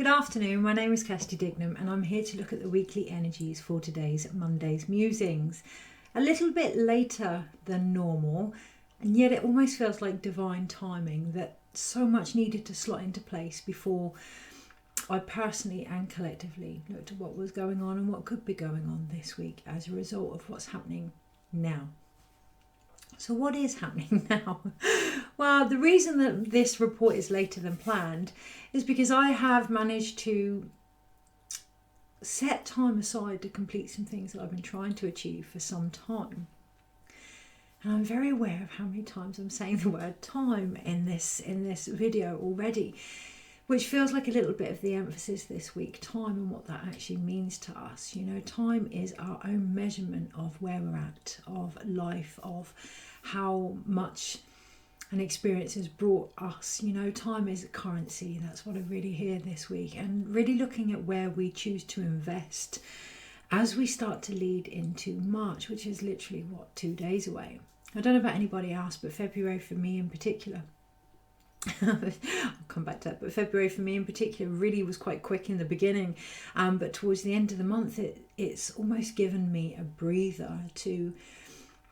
Good afternoon, my name is Kirsty Dignam and I'm here to look at the weekly energies for today's Monday's Musings. A little bit later than normal, and yet it almost feels like divine timing that so much needed to slot into place before I personally and collectively looked at what was going on and what could be going on this week as a result of what's happening now. So what is happening now? Well, the reason that this report is later than planned is because I have managed to set time aside to complete some things that I've been trying to achieve for some time. And I'm very aware of how many times I'm saying the word time in this video already, which feels like a little bit of the emphasis this week, time and what that actually means to us. You know, time is our own measurement of where we're at, of life, of how much an experience has brought us. You know, time is a currency. That's what I really hear this week. And really looking at where we choose to invest as we start to lead into March, which is literally, 2 days away. I don't know about anybody else, but February for me in particular, I'll come back to that, but February for me in particular really was quite quick in the beginning, but towards the end of the month it's almost given me a breather to,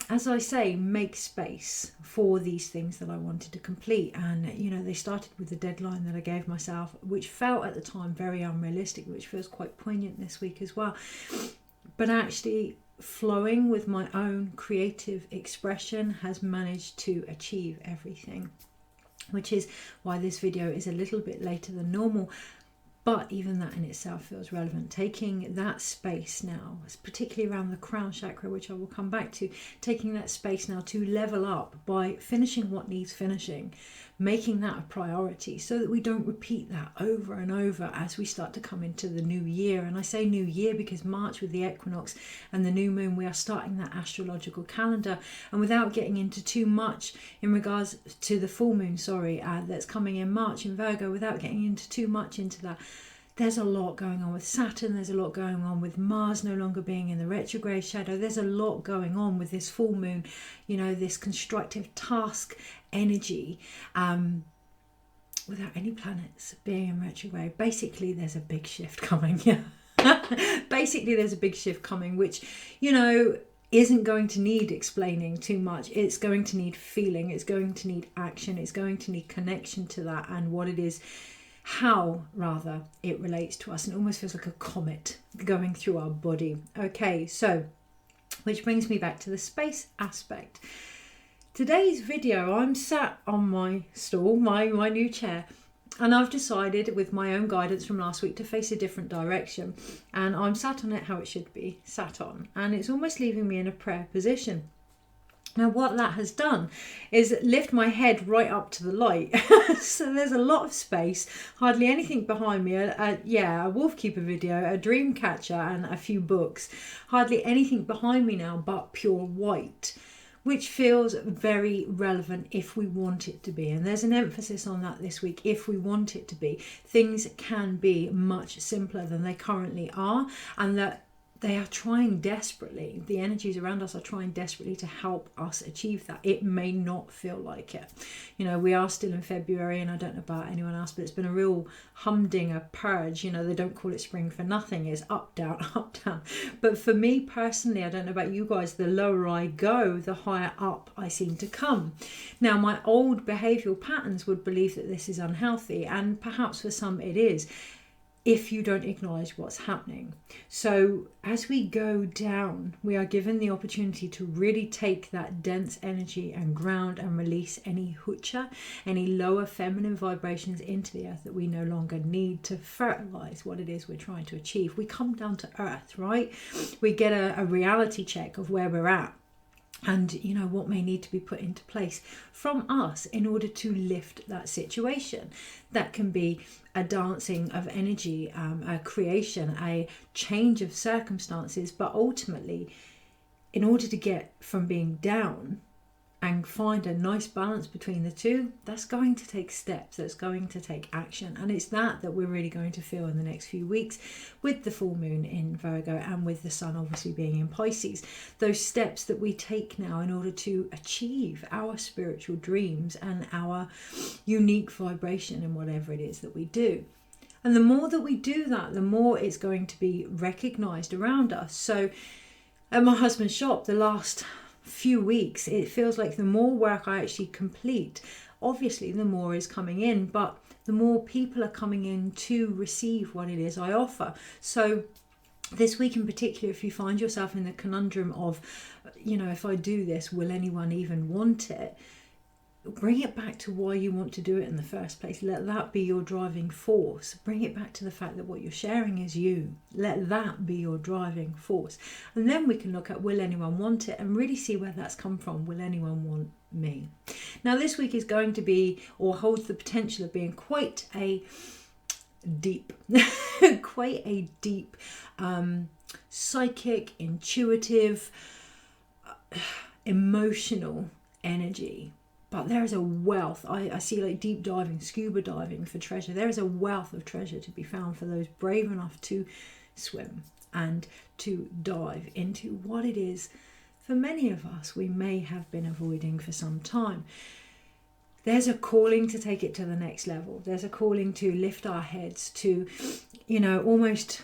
as I say, make space for these things that I wanted to complete. And you know, they started with the deadline that I gave myself, which felt at the time very unrealistic, which feels quite poignant this week as well, but actually flowing with my own creative expression has managed to achieve everything, which is why this video is a little bit later than normal. But even that in itself feels relevant. Taking that space now, particularly around the crown chakra, which I will come back to, taking that space now to level up by finishing what needs finishing, making that a priority so that we don't repeat that over and over as we start to come into the new year. And I say new year because March, with the equinox and the new moon, we are starting that astrological calendar. And without getting into too much in regards to the full moon, that's coming in March in Virgo, without getting into too much into that, there's a lot going on with Saturn, there's a lot going on with Mars no longer being in the retrograde shadow, there's a lot going on with this full moon, you know, this constructive task energy, without any planets being in retrograde. Basically, there's a big shift coming, Basically, there's a big shift coming, which, you know, isn't going to need explaining too much. It's going to need feeling, it's going to need action, it's going to need connection to that and what it is, how rather it relates to us. And it almost feels like a comet going through our body. Okay, so which brings me back to the space aspect. Today's video, I'm sat on my stool, my new chair, and I've decided with my own guidance from last week to face a different direction, and I'm sat on it how it should be sat on, and it's almost leaving me in a prayer position. Now what that has done is lift my head right up to the light. So there's a lot of space, hardly anything behind me. A wolf keeper video, a dream catcher and a few books. Hardly anything behind me now but pure white, which feels very relevant if we want it to be. And there's an emphasis on that this week. If we want it to be, things can be much simpler than they currently are, and that they are trying desperately, the energies around us are trying desperately to help us achieve that. It may not feel like it. You know, we are still in February, and I don't know about anyone else, but it's been a real humdinger purge. You know, they don't call it spring for nothing. It's up, down, up, down. But for me personally, I don't know about you guys, the lower I go, the higher up I seem to come. Now, my old behavioural patterns would believe that this is unhealthy, and perhaps for some it is, if you don't acknowledge what's happening. So as we go down, we are given the opportunity to really take that dense energy and ground and release any hucha, any lower feminine vibrations into the earth that we no longer need to fertilize what it is we're trying to achieve. We come down to earth, right? We get a reality check of where we're at, and you know what may need to be put into place from us in order to lift that situation. That can be a dancing of energy, a creation, a change of circumstances, but ultimately in order to get from being down and find a nice balance between the two, that's going to take steps, that's going to take action. And it's that we're really going to feel in the next few weeks with the full moon in Virgo and with the sun obviously being in Pisces. Those steps that we take now in order to achieve our spiritual dreams and our unique vibration in whatever it is that we do. And the more that we do that, the more it's going to be recognized around us. So at my husband's shop, the last few weeks, it feels like the more work I actually complete, obviously the more is coming in, but the more people are coming in to receive what it is I offer. So this week in particular, if you find yourself in the conundrum of, if I do this, will anyone even want it? Bring it back to why you want to do it in the first place. Let that be your driving force. Bring it back to the fact that what you're sharing is you. Let that be your driving force. And then we can look at, will anyone want it, and really see where that's come from. Will anyone want me? Now, this week is going to be, or holds the potential of being, quite a deep psychic, intuitive, emotional energy. But there is a wealth. I see like deep diving, scuba diving for treasure. There is a wealth of treasure to be found for those brave enough to swim and to dive into what it is for many of us we may have been avoiding for some time. There's a calling to take it to the next level. There's a calling to lift our heads, to, almost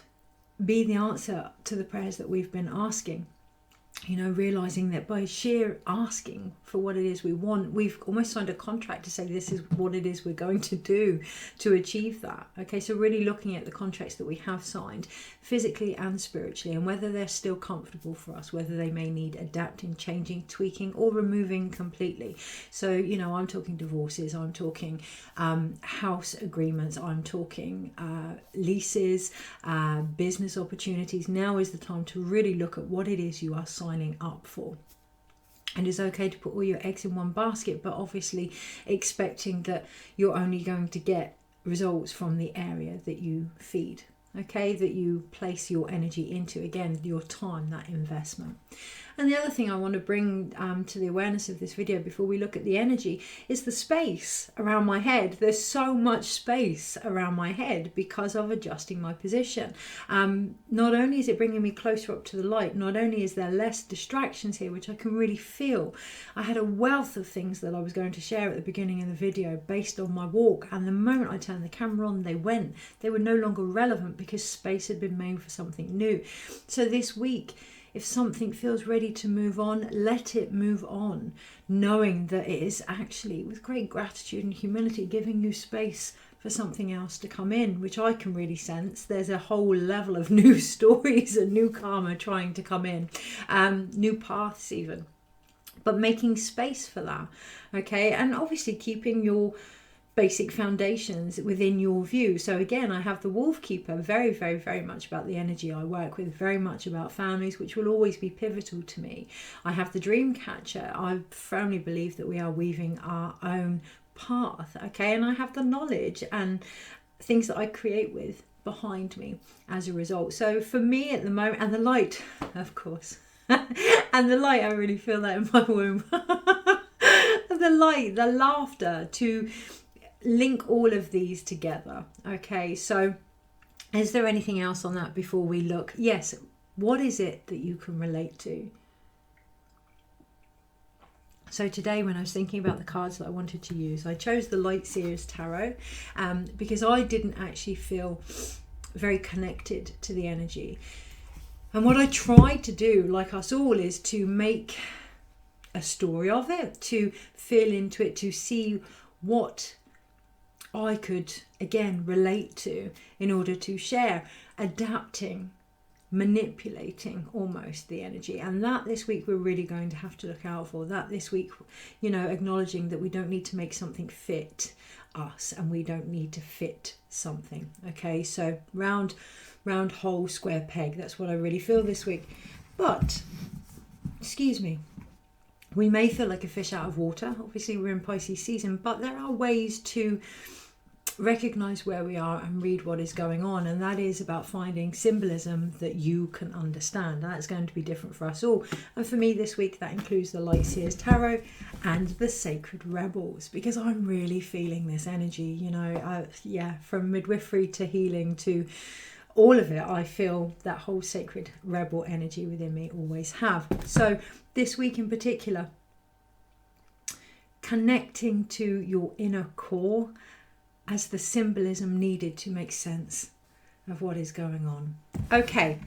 be the answer to the prayers that we've been asking. Realizing that by sheer asking for what it is we want, we've almost signed a contract to say this is what it is we're going to do to achieve that. Okay, so really looking at the contracts that we have signed, physically and spiritually, and whether they're still comfortable for us, whether they may need adapting, changing, tweaking, or removing completely. So, I'm talking divorces, I'm talking house agreements, I'm talking leases, business opportunities. Now is the time to really look at what it is you are signing up for. And it's okay to put all your eggs in one basket, but obviously expecting that you're only going to get results from the area that you feed, okay, that you place your energy into, again, your time, that investment. And the other thing I want to bring to the awareness of this video before we look at the energy is the space around my head. There's so much space around my head because of adjusting my position. Not only is it bringing me closer up to the light, not only is there less distractions here, which I can really feel. I had a wealth of things that I was going to share at the beginning of the video based on my walk, and the moment I turned the camera on, they were no longer relevant because space had been made for something new. So this week, if something feels ready to move on, let it move on, knowing that it is actually, with great gratitude and humility, giving you space for something else to come in, which I can really sense. There's a whole level of new stories and new karma trying to come in, new paths even, but making space for that, okay? And obviously keeping your basic foundations within your view. So again, I have the Wolf Keeper, very, very, very much about the energy I work with, very much about families, which will always be pivotal to me. I have the Dream Catcher. I firmly believe that we are weaving our own path, okay? And I have the knowledge and things that I create with behind me as a result. So for me at the moment, and the light, of course, and the light, I really feel that in my womb. The light, the laughter, to link all of these together. Okay, so is there anything else on that before we look? Yes, what is it that you can relate to? So today, when I was thinking about the cards that I wanted to use, I chose the Light Seers Tarot because I didn't actually feel very connected to the energy. And what I tried to do, like us all, is to make a story of it, to feel into it, to see what I could, again, relate to in order to share, adapting, manipulating almost the energy. And that this week we're really going to have to look out for. That this week, acknowledging that we don't need to make something fit us and we don't need to fit something. Okay, so round, hole, square peg. That's what I really feel this week. But, excuse me, we may feel like a fish out of water. Obviously, we're in Pisces season, but there are ways to recognize where we are and read what is going on, and that is about finding symbolism that you can understand. That's going to be different for us all, and for me this week that includes the Light Seers Tarot and the Sacred Rebels, because I'm really feeling this energy, from midwifery to healing to all of it. I feel that whole Sacred Rebel energy within me, always have. So this week in particular, connecting to your inner core as the symbolism needed to make sense of what is going on. Okay,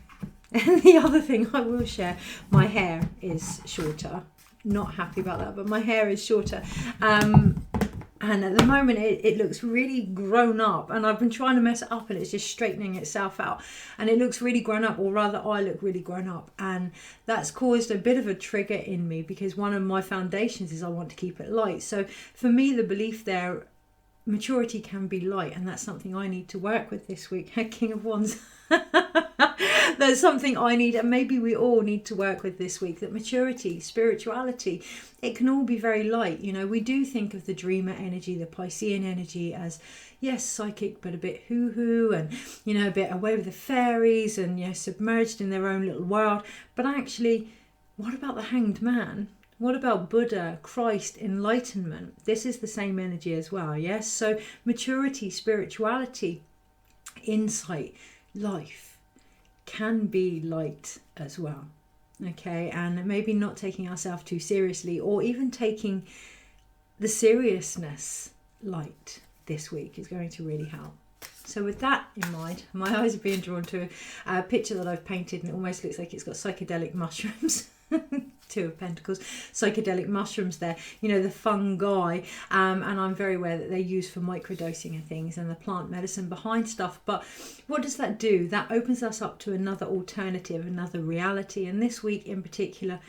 and the other thing I will share, my hair is shorter. Not happy about that, but my hair is shorter. And at the moment it looks really grown up, and I've been trying to mess it up and it's just straightening itself out, and it looks really grown up, or rather I look really grown up, and that's caused a bit of a trigger in me because one of my foundations is I want to keep it light. So for me, the belief there, maturity can be light, and that's something I need to work with this week. King of Wands. That's something I need, and maybe we all need to work with this week, that maturity, spirituality, it can all be very light. You know, we do think of the dreamer energy, the Piscean energy as, yes, psychic, but a bit hoo-hoo, and, you know, a bit away with the fairies, and, you know, submerged in their own little world. But actually, what about the Hanged Man? What about Buddha, Christ, enlightenment? This is the same energy as well, yes? So maturity, spirituality, insight, life can be light as well, okay? And maybe not taking ourselves too seriously, or even taking the seriousness light this week is going to really help. So with that in mind, my eyes are being drawn to a picture that I've painted, and it almost looks like it's got psychedelic mushrooms. Two of Pentacles, psychedelic mushrooms there, you know, the fungi, and I'm very aware that they're used for microdosing and things, and the plant medicine behind stuff. But what does that do? That opens us up to another alternative, another reality, and this week in particular,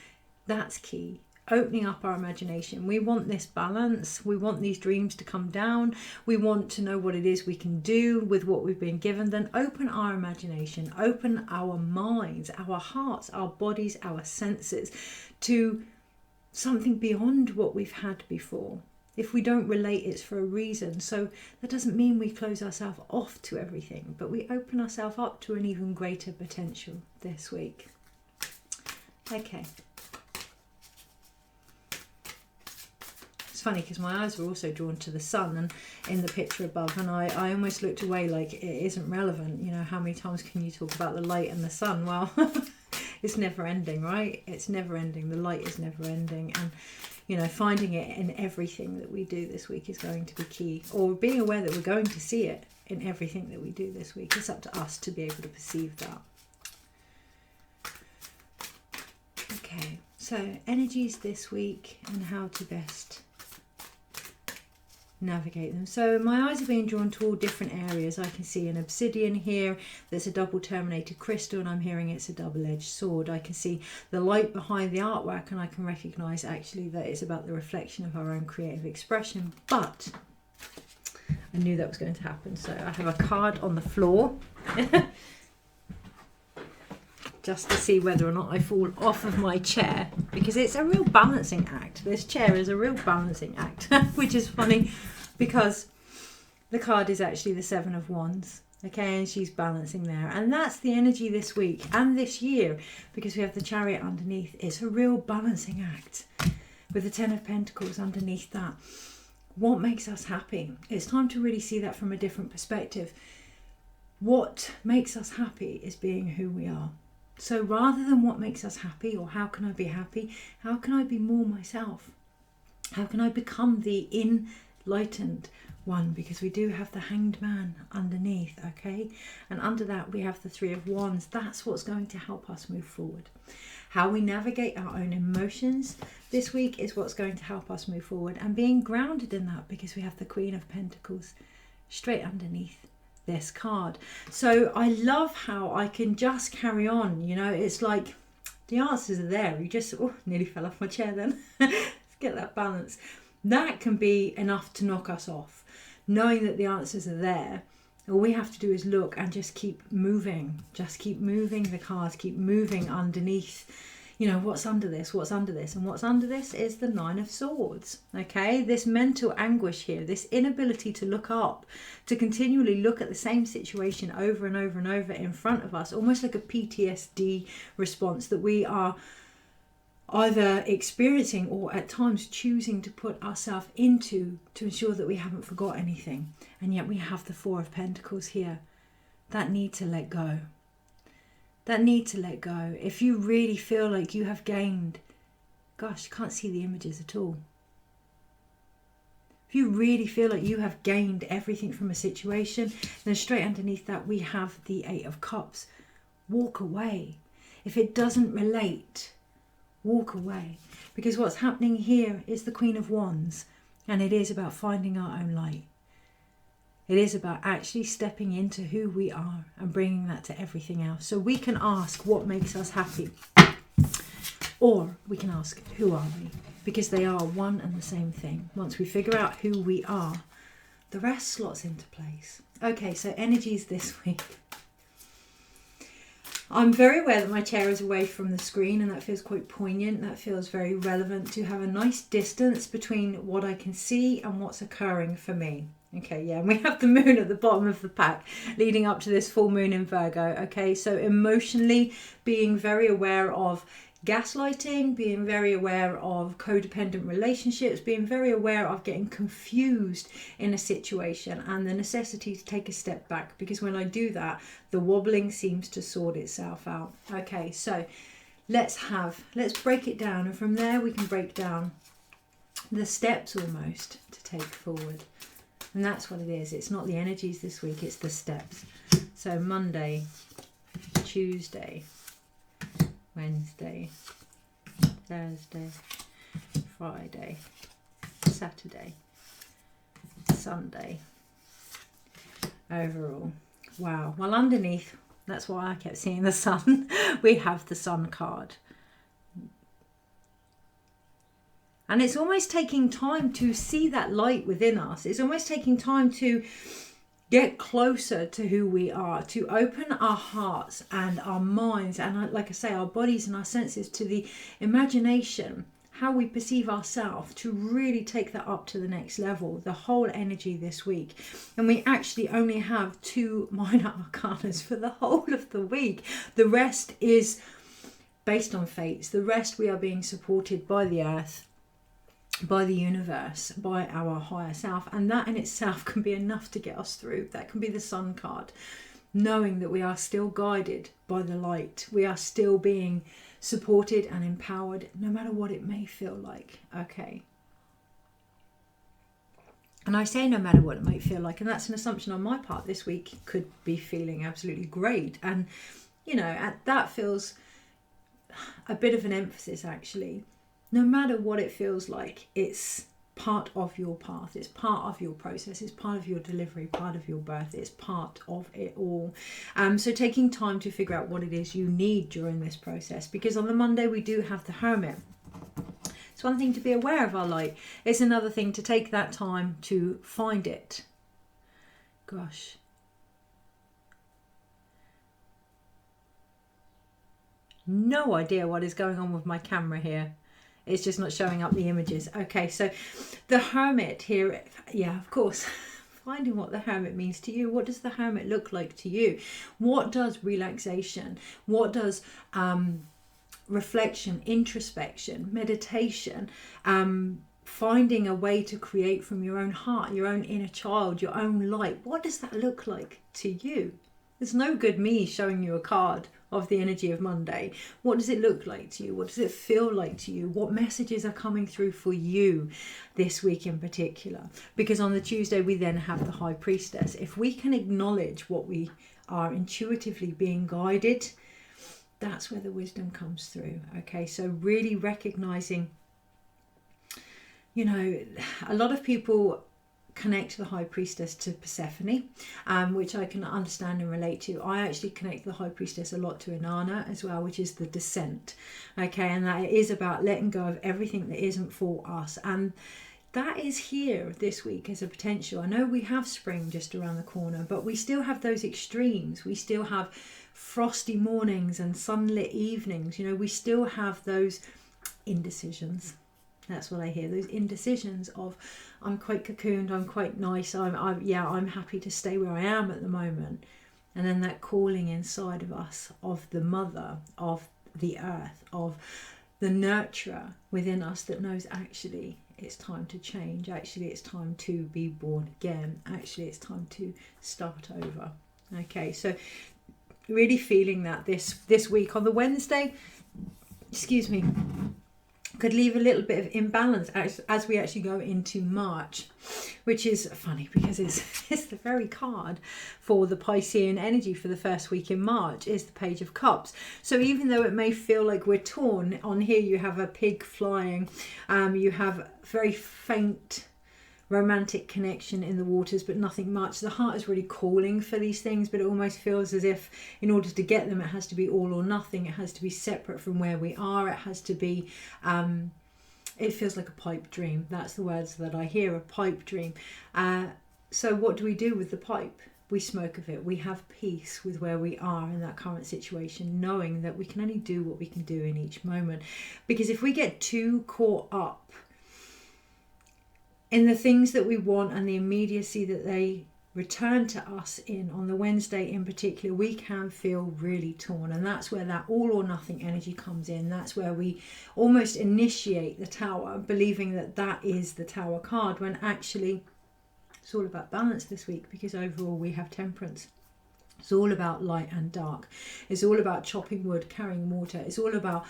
that's key. Opening up our imagination. We want this balance. We want these dreams to come down. We want to know what it is we can do with what we've been given. Then open our imagination, open our minds, our hearts, our bodies, our senses to something beyond what we've had before. If we don't relate, it's for a reason. So that doesn't mean we close ourselves off to everything, but we open ourselves up to an even greater potential this week. Okay. Funny because my eyes were also drawn to the sun and in the picture above, and I almost looked away like it isn't relevant. You know, how many times can you talk about the light and the sun? Well, it's never ending, right? It's never ending. The light is never ending, and you know, finding it in everything that we do this week is going to be key, or being aware that we're going to see it in everything that we do this week. It's up to us to be able to perceive that. Okay, so energies this week and how to best navigate them. So my eyes are being drawn to all different areas. I can see an obsidian here that's a double terminated crystal, and I'm hearing it's a double-edged sword. I can see the light behind the artwork, and I can recognize actually that it's about the reflection of our own creative expression. But I knew that was going to happen, so I have a card on the floor just to see whether or not I fall off of my chair, because it's a real balancing act. This chair is a real balancing act, which is funny because the card is actually the Seven of Wands, okay, and she's balancing there, and that's the energy this week and this year, because we have the Chariot underneath. It's a real balancing act with the Ten of Pentacles underneath that. What makes us happy? It's time to really see that from a different perspective. What makes us happy is being who we are. So rather than what makes us happy, or how can I be happy, how can I be more myself? How can I become the enlightened one? Because we do have the Hanged Man underneath, okay? And under that we have the Three of Wands. That's what's going to help us move forward. How we navigate our own emotions this week is what's going to help us move forward, and being grounded in that, because we have the Queen of Pentacles straight underneath this card. So I love how I can just carry on, you know, it's like the answers are there. You just, oh, nearly fell off my chair then. Let's get that balance. That can be enough to knock us off, knowing that the answers are there. All we have to do is look and just keep moving the cards, keep moving underneath. You know, what's under this, what's under this, and what's under this is the Nine of Swords, okay? This mental anguish here, this inability to look up, to continually look at the same situation over and over and over in front of us, almost like a PTSD response that we are either experiencing or at times choosing to put ourselves into to ensure that we haven't forgot anything. And yet we have the Four of Pentacles here. That need to let go. That need to let go. If you really feel like you have gained, gosh, you can't see the images at all. If if you really feel like you have gained everything from a situation, then straight underneath that we have the Eight of Cups. Walk away. If it doesn't relate, walk away. Because what's happening here is the Queen of Wands, and it is about finding our own light. It is about actually stepping into who we are and bringing that to everything else. So we can ask what makes us happy, or we can ask who are we, because they are one and the same thing. Once we figure out who we are, the rest slots into place. Okay, so energies this week. I'm very aware that my chair is away from the screen, and that feels quite poignant. That feels very relevant to have a nice distance between what I can see and what's occurring for me. Okay, yeah, and we have the moon at the bottom of the pack leading up to this full moon in Virgo. Okay, so emotionally being very aware of gaslighting, being very aware of codependent relationships, being very aware of getting confused in a situation and the necessity to take a step back, because when I do that, the wobbling seems to sort itself out. Okay, so let's break it down, and from there we can break down the steps almost to take forward. And that's what it is. It's not the energies this week, it's the steps. So Monday, Tuesday, Wednesday, Thursday, Friday, Saturday, Sunday. Overall. Wow. Well, underneath, that's why I kept seeing the sun, we have the Sun card. And it's almost taking time to see that light within us. It's almost taking time to get closer to who we are, to open our hearts and our minds and, like I say, our bodies and our senses to the imagination, how we perceive ourselves, to really take that up to the next level, the whole energy this week. And we actually only have 2 minor arcanas for the whole of the week. The rest is based on fates. The rest we are being supported by the earth, by the universe, by our higher self, and that in itself can be enough to get us through. That can be the Sun card, knowing that we are still guided by the light, we are still being supported and empowered, no matter what it may feel like. Okay, and I say no matter what it might feel like, and that's an assumption on my part. This week could be feeling absolutely great, and you know, that feels a bit of an emphasis actually. No matter what it feels like, it's part of your path, it's part of your process, it's part of your delivery, part of your birth, it's part of it all. So taking time to figure out what it is you need during this process, because on the Monday we do have the Hermit. It's one thing to be aware of our light, it's another thing to take that time to find it. Gosh. No idea what is going on with my camera here. It's just not showing up the images. Okay, so the Hermit here, yeah, of course, finding what the Hermit means to you. What does the Hermit look like to you? What does relaxation, what does reflection, introspection, meditation, finding a way to create from your own heart, your own inner child, your own light, what does that look like to you? There's no good me showing you a card of the energy of Monday. What does it look like to you? What does it feel like to you? What messages are coming through for you this week in particular? Because on the Tuesday we then have the High Priestess. If we can acknowledge what we are intuitively being guided, that's where the wisdom comes through. Okay, so really recognizing, you know, a lot of people connect the High Priestess to Persephone, which I can understand and relate to. I actually connect the High Priestess a lot to Inanna as well, which is the descent. Okay, and that is about letting go of everything that isn't for us, and that is here this week as a potential. I know we have spring just around the corner, but we still have those extremes. We still have frosty mornings and sunlit evenings. You know, we still have those indecisions. That's what I hear, those indecisions of, I'm quite cocooned, I'm quite nice, I'm happy to stay where I am at the moment. And then that calling inside of us, of the mother, of the earth, of the nurturer within us that knows actually it's time to change, actually it's time to be born again, actually it's time to start over. Okay, so really feeling that this week on the Wednesday, excuse me, could leave a little bit of imbalance as we actually go into March, which is funny because it's the very card for the Piscean energy for the first week in March is the Page of Cups. So even though it may feel like we're torn, on here you have a pig flying, you have very faint romantic connection in the waters, but nothing much. The heart is really calling for these things, but it almost feels as if in order to get them it has to be all or nothing. It has to be separate from where we are. It has to be it feels like a pipe dream. That's the words that I hear, a pipe dream. So what do we do with the pipe? We smoke of it. We have peace with where we are in that current situation, knowing that we can only do what we can do in each moment. Because if we get too caught up in the things that we want and the immediacy that they return to us in, on the Wednesday in particular, we can feel really torn. And that's where that all or nothing energy comes in. That's where we almost initiate the Tower, believing that that is the Tower card, when actually it's all about balance this week, because overall we have Temperance. It's all about light and dark. It's all about chopping wood, carrying water. It's all about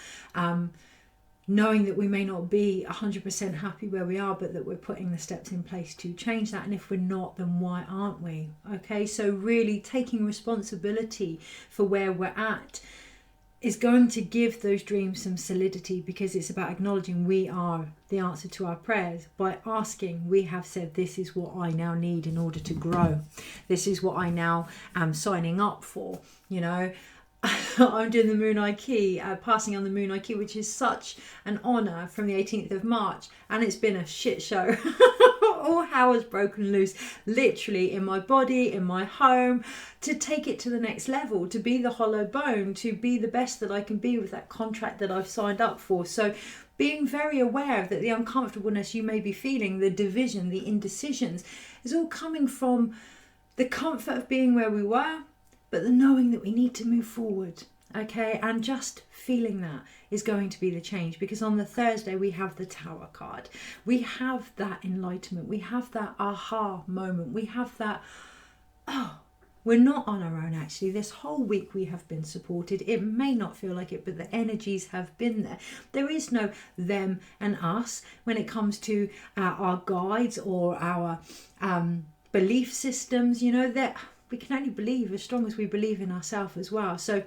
knowing that we may not be 100% happy where we are, but that we're putting the steps in place to change that. And if we're not, then why aren't we? Okay, so really taking responsibility for where we're at is going to give those dreams some solidity, because it's about acknowledging we are the answer to our prayers. By asking, we have said, this is what I now need in order to grow. This is what I now am signing up for, you know. I'm doing the Moon Eye Key, passing on the Moon Eye Key, which is such an honour, from the 18th of March, and it's been a shit show. All hell has broken loose, literally, in my body, in my home, to take it to the next level, to be the hollow bone, to be the best that I can be with that contract that I've signed up for. So being very aware that the uncomfortableness you may be feeling, the division, the indecisions, is all coming from the comfort of being where we were, but the knowing that we need to move forward, okay? And just feeling that is going to be the change, because on the Thursday we have the Tower card. We have that enlightenment. We have that aha moment. We have that, oh, we're not on our own actually. This whole week we have been supported. It may not feel like it, but the energies have been there. There is no them and us when it comes to our guides or our belief systems, you know, that we can only believe as strong as we believe in ourselves as well. So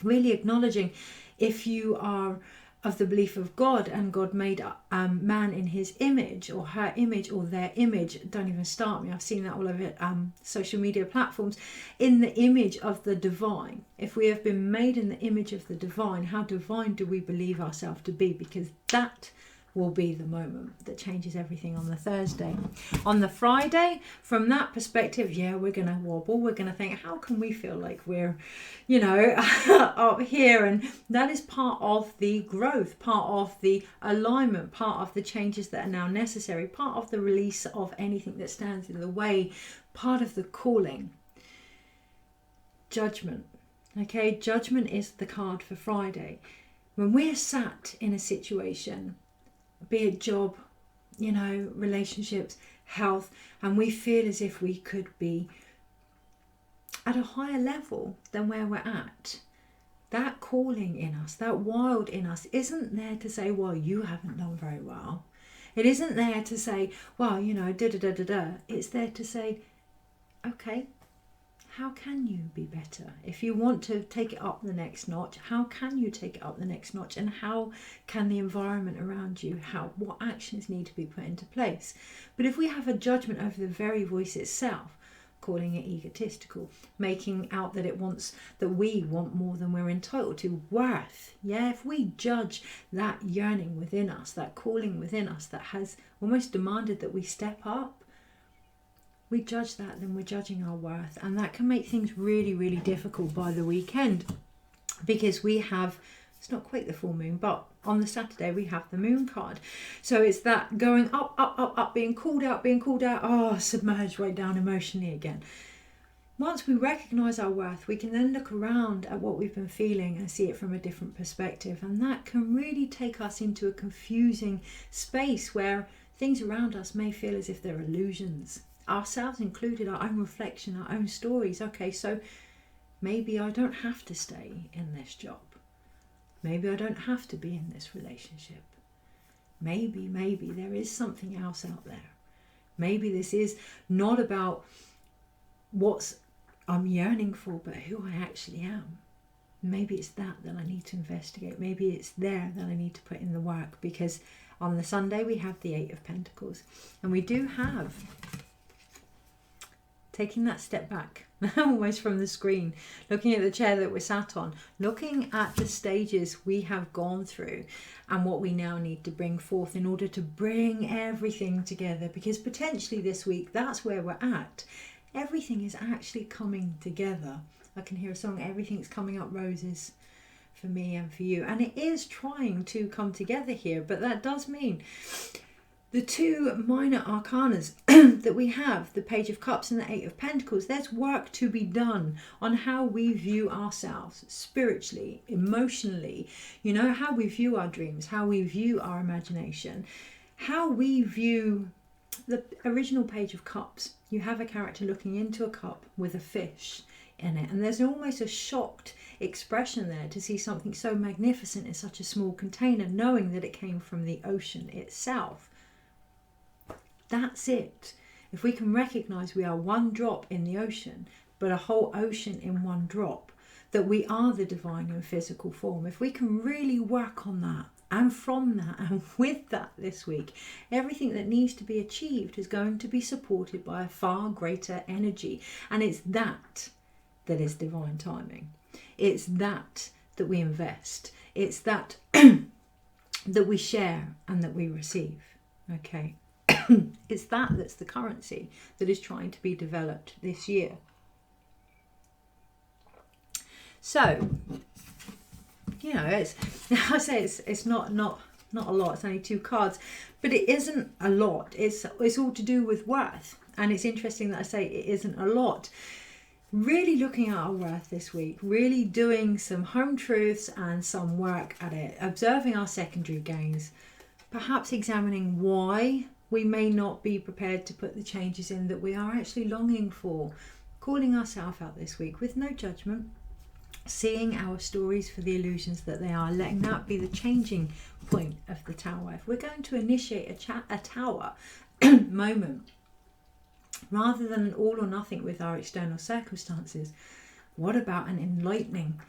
really acknowledging, if you are of the belief of God and God made man in his image or her image or their image, don't even start me, I've seen that all over social media platforms, in the image of the divine. If we have been made in the image of the divine, how divine do we believe ourselves to be? Because that will be the moment that changes everything on the Thursday. On the Friday, from that perspective, yeah, we're going to wobble. We're going to think, how can we feel like we're, you know, up here? And that is part of the growth, part of the alignment, part of the changes that are now necessary, part of the release of anything that stands in the way, part of the calling. Judgment. Okay, judgment is the card for Friday. When we're sat in a situation, be it job, you know, relationships, health, and we feel as if we could be at a higher level than where we're at, that calling in us, that wild in us, isn't there to say, well, you haven't done very well. It isn't there to say, well, you know, da-da-da-da-da. It's there to say, okay, how can you be better? If you want to take it up the next notch, how can you take it up the next notch? And how can the environment around you, what actions need to be put into place? But if we have a judgment over the very voice itself, calling it egotistical, making out that we want more than we're entitled to, worth, yeah, if we judge that yearning within us, that calling within us that has almost demanded that we step up, we judge that, then we're judging our worth. And that can make things really, really difficult by the weekend, because we have, it's not quite the full moon, but on the Saturday we have the moon card. So it's that going up, up, up, up, being called out, oh, submerged right down emotionally again. Once we recognise our worth, we can then look around at what we've been feeling and see it from a different perspective. And that can really take us into a confusing space where things around us may feel as if they're illusions. Ourselves included, our own reflection, our own stories. Okay, so maybe I don't have to stay in this job. Maybe I don't have to be in this relationship. maybe there is something else out there. Maybe this is not about what I'm yearning for, but who I actually am. Maybe it's that I need to investigate. Maybe it's there that I need to put in the work, because on the Sunday we have the 8 of Pentacles, and we do have taking that step back almost from the screen, looking at the chair that we're sat on, looking at the stages we have gone through and what we now need to bring forth in order to bring everything together, because potentially this week that's where we're at. Everything is actually coming together. I can hear a song, everything's coming up roses for me and for you, and it is trying to come together here. But that does mean the 2 minor arcanas that we have, the Page of Cups and the 8 of Pentacles, there's work to be done on how we view ourselves spiritually, emotionally, you know, how we view our dreams, how we view our imagination, how we view the original Page of Cups. You have a character looking into a cup with a fish in it, and there's almost a shocked expression there to see something so magnificent in such a small container, knowing that it came from the ocean itself. That's it. If we can recognize we are one drop in the ocean, but a whole ocean in one drop, that we are the divine in physical form, if we can really work on that, and from that and with that this week, everything that needs to be achieved is going to be supported by a far greater energy. And it's that is divine timing. It's that we invest. It's that that we share and that we receive. Okay. It's that's the currency that is trying to be developed this year. So, you know, it's not a lot. It's only 2 cards, but it isn't a lot. It's all to do with worth, and it's interesting that I say it isn't a lot. Really looking at our worth this week, really doing some home truths and some work at it, observing our secondary gains, perhaps examining why we may not be prepared to put the changes in that we are actually longing for, calling ourselves out this week with no judgment, seeing our stories for the illusions that they are, letting that be the changing point of the tower. If we're going to initiate a tower moment, rather than an all or nothing with our external circumstances, what about an enlightening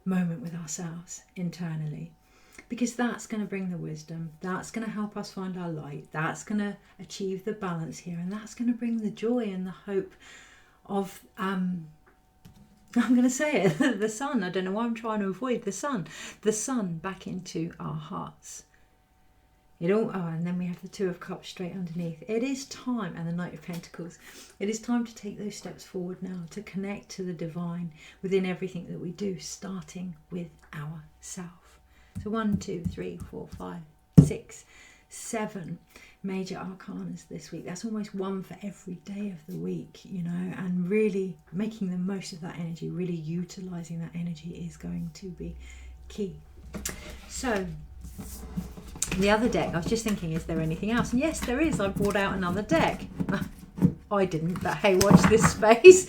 moment with ourselves internally? Because that's going to bring the wisdom, that's going to help us find our light, that's going to achieve the balance here, and that's going to bring the joy and the hope of, I'm going to say it, the sun. I don't know why I'm trying to avoid the sun back into our hearts. And then we have the 2 of Cups straight underneath. It is time, and the Knight of Pentacles. It is time to take those steps forward now, to connect to the divine within everything that we do, starting with ourselves. So 1, 2, 3, 4, 5, 6, 7 major arcanas this week. That's almost 1 for every day of the week, you know, and really making the most of that energy, really utilizing that energy is going to be key. So the other deck, I was just thinking, is there anything else? And yes, there is. I brought out another deck. I didn't, but hey, watch this space.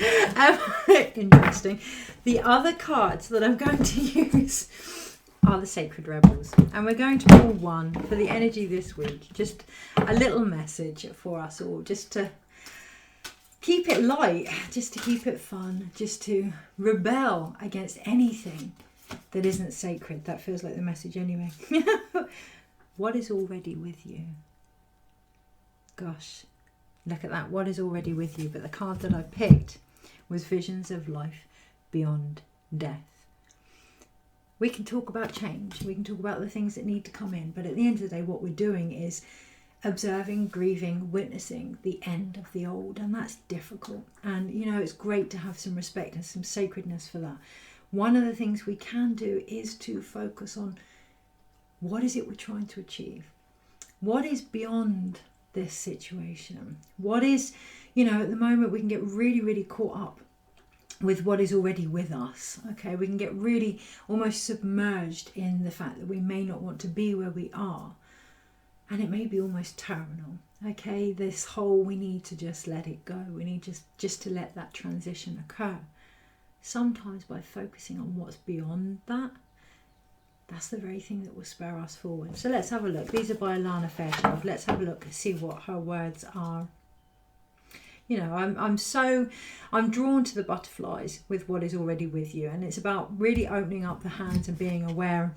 Interesting. The other cards that I'm going to use are the Sacred Rebels, and we're going to pull one for the energy this week. Just a little message for us all, just to keep it light, just to keep it fun, just to rebel against anything that isn't sacred. That feels like the message anyway. What is already with you? Gosh, look at that. What is already with you? But the card that I picked was Visions of Life Beyond Death. We can talk about change, we can talk about the things that need to come in, but at the end of the day, what we're doing is observing, grieving, witnessing the end of the old, and that's difficult. And, you know, it's great to have some respect and some sacredness for that. One of the things we can do is to focus on what is it we're trying to achieve? What is beyond this situation? What is, you know, at the moment we can get really, really caught up with what is already with us. Okay, we can get really almost submerged in the fact that we may not want to be where we are, and it may be almost terminal. Okay, this whole, we need to just let it go, we need just to let that transition occur. Sometimes by focusing on what's beyond that That's the very thing that will spur us forward. So let's have a look. These are by Alana Fairchild. Let's have a look and see what her words are. You know, I'm drawn to the butterflies with what is already with you, and it's about really opening up the hands and being aware.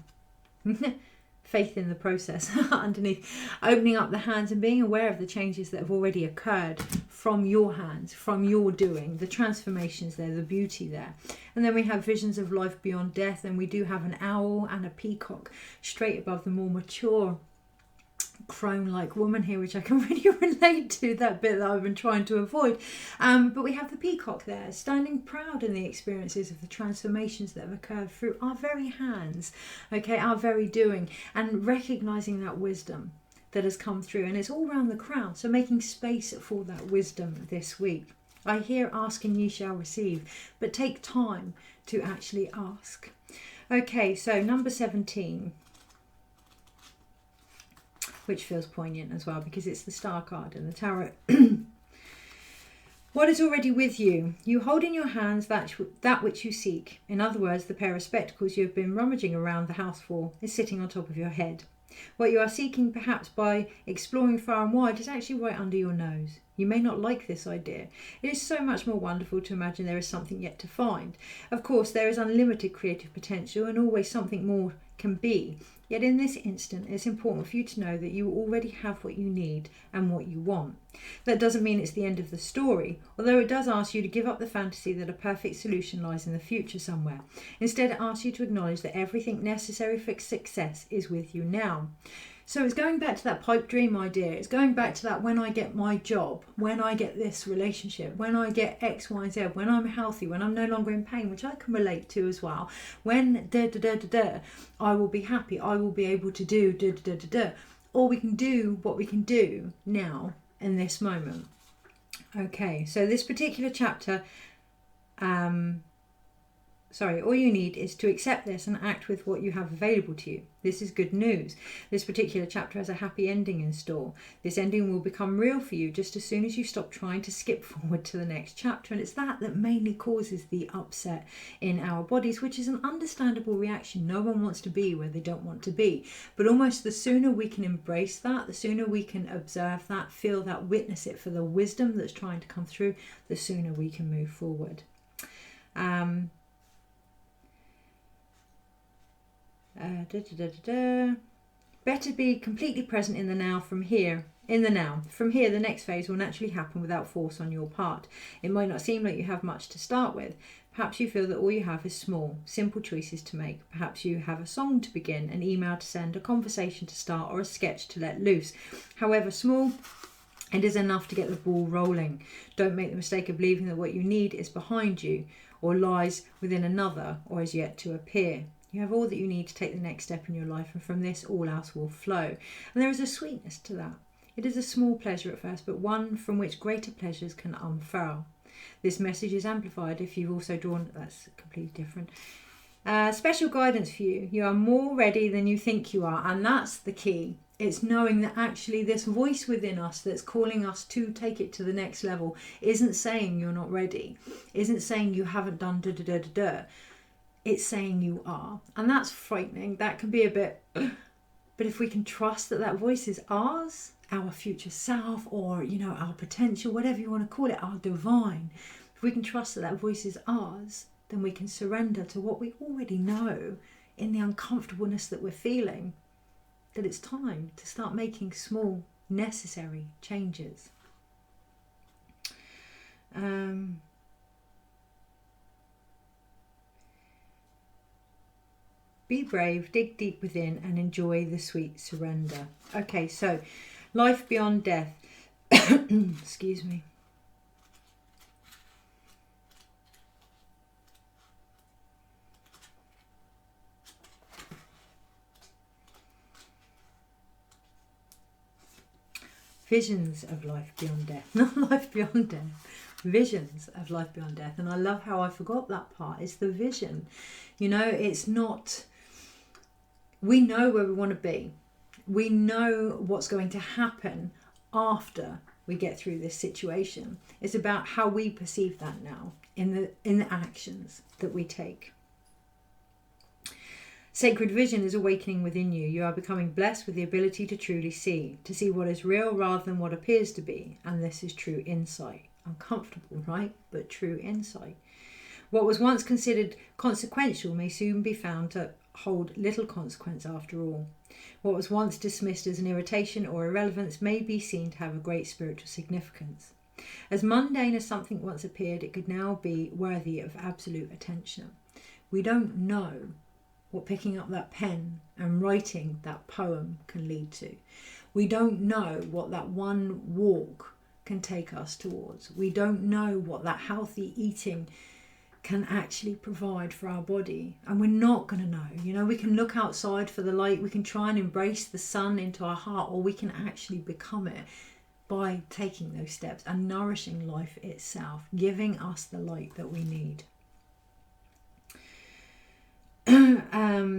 Faith in the process underneath, opening up the hands and being aware of the changes that have already occurred from your hands, from your doing, the transformations there, the beauty there. And then we have visions of life beyond death, and we do have an owl and a peacock straight above the more mature crone-like woman here, which I can really relate to, that bit that I've been trying to avoid. But we have the peacock there, standing proud in the experiences of the transformations that have occurred through our very hands, okay, our very doing, and recognizing that wisdom that has come through. And it's all around the crown, so making space for that wisdom this week. I hear ask and ye shall receive, but take time to actually ask. Okay, so number 17, which feels poignant as well because it's the star card in the tarot. What is already with you? You hold in your hands that which you seek. In other words, the pair of spectacles you have been rummaging around the house for is sitting on top of your head. What you are seeking, perhaps by exploring far and wide, is actually right under your nose. You may not like this idea. It is so much more wonderful to imagine there is something yet to find. Of course, there is unlimited creative potential, and always something more can be. Yet in this instant, it's important for you to know that you already have what you need and what you want. That doesn't mean it's the end of the story, although it does ask you to give up the fantasy that a perfect solution lies in the future somewhere. Instead, it asks you to acknowledge that everything necessary for success is with you now. So it's going back to that pipe dream idea. It's going back to that when I get my job, when I get this relationship, when I get X, Y, Z, when I'm healthy, when I'm no longer in pain, which I can relate to as well. When I will be happy. I will be able to do Or we can do what we can do now in this moment. Okay, so this particular chapter, all you need is to accept this and act with what you have available to you. This is good news. This particular chapter has a happy ending in store. This ending will become real for you just as soon as you stop trying to skip forward to the next chapter. And it's that mainly causes the upset in our bodies, which is an understandable reaction. No one wants to be where they don't want to be. But almost the sooner we can embrace that, the sooner we can observe that, feel that, witness it for the wisdom that's trying to come through, the sooner we can move forward. Better be completely present in the now from here. From here, the next phase will naturally happen without force on your part. It might not seem like you have much to start with. Perhaps you feel that all you have is small, simple choices to make. Perhaps you have a song to begin, an email to send, a conversation to start, or a sketch to let loose. However small, it is enough to get the ball rolling. Don't make the mistake of believing that what you need is behind you, or lies within another, or is yet to appear. You have all that you need to take the next step in your life, and from this all else will flow. And there is a sweetness to that. It is a small pleasure at first, but one from which greater pleasures can unfurl. This message is amplified if you've also drawn, that's completely different. Special guidance for you. You are more ready than you think you are, and that's the key. It's knowing that actually this voice within us that's calling us to take it to the next level isn't saying you're not ready, isn't saying you haven't done It's saying you are. And that's frightening. That can be a bit, but if we can trust that that voice is ours, our future self, or, our potential, whatever you want to call it, our divine, if we can trust that that voice is ours, then we can surrender to what we already know in the uncomfortableness that we're feeling, that it's time to start making small, necessary changes. Be brave, dig deep within, and enjoy the sweet surrender. Okay, so life beyond death. Excuse me. Visions of life beyond death, not life beyond death. Visions of life beyond death. And I love how I forgot that part. It's the vision. It's not... We know where we want to be. We know what's going to happen after we get through this situation. It's about how we perceive that now in the actions that we take. Sacred vision is awakening within you. You are becoming blessed with the ability to truly see, to see what is real rather than what appears to be. And this is true insight. Uncomfortable, right? But true insight. What was once considered consequential may soon be found to hold little consequence after all. What was once dismissed as an irritation or irrelevance may be seen to have a great spiritual significance. As mundane as something once appeared, it could now be worthy of absolute attention. We don't know what picking up that pen and writing that poem can lead to. We don't know what that one walk can take us towards. We don't know what that healthy eating can actually provide for our body, and we're not going to know. You know, we can look outside for the light, we can try and embrace the sun into our heart, or we can actually become it by taking those steps and nourishing life itself, giving us the light that we need.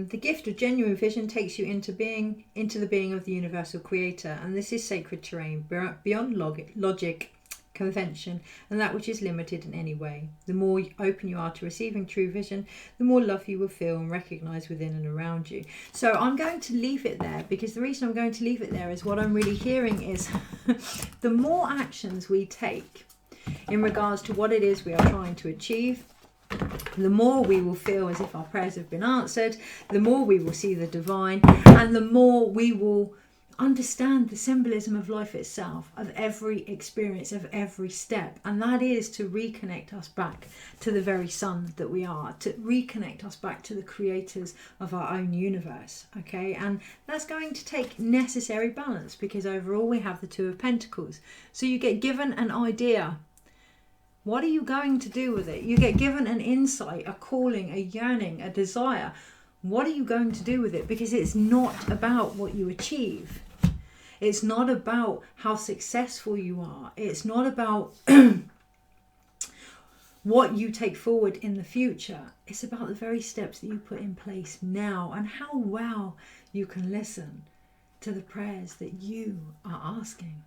The gift of genuine vision takes you into the being of the universal creator, and this is sacred terrain beyond logic, convention, and that which is limited in any way. The more open you are to receiving true vision, the more love you will feel and recognize within and around you. So I'm going to leave it there, because the reason I'm going to leave it there is what I'm really hearing is the more actions we take in regards to what it is we are trying to achieve, the more we will feel as if our prayers have been answered, the more we will see the divine, and the more we will understand the symbolism of life itself, of every experience, of every step. And that is to reconnect us back to the very sun that we are, to reconnect us back to the creators of our own universe. Okay, and that's going to take necessary balance, because overall we have the Two of Pentacles. So you get given an idea. What are you going to do with it? You get given an insight, a calling, a yearning, a desire. What are you going to do with it? Because it's not about what you achieve. It's not about how successful you are. It's not about what you take forward in the future. It's about the very steps that you put in place now, and how well you can listen to the prayers that you are asking,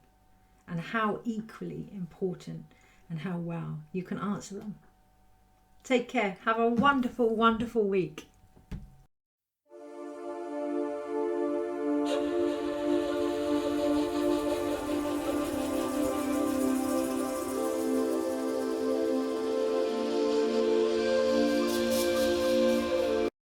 and how equally important and how well you can answer them. Take care. Have a wonderful, wonderful week.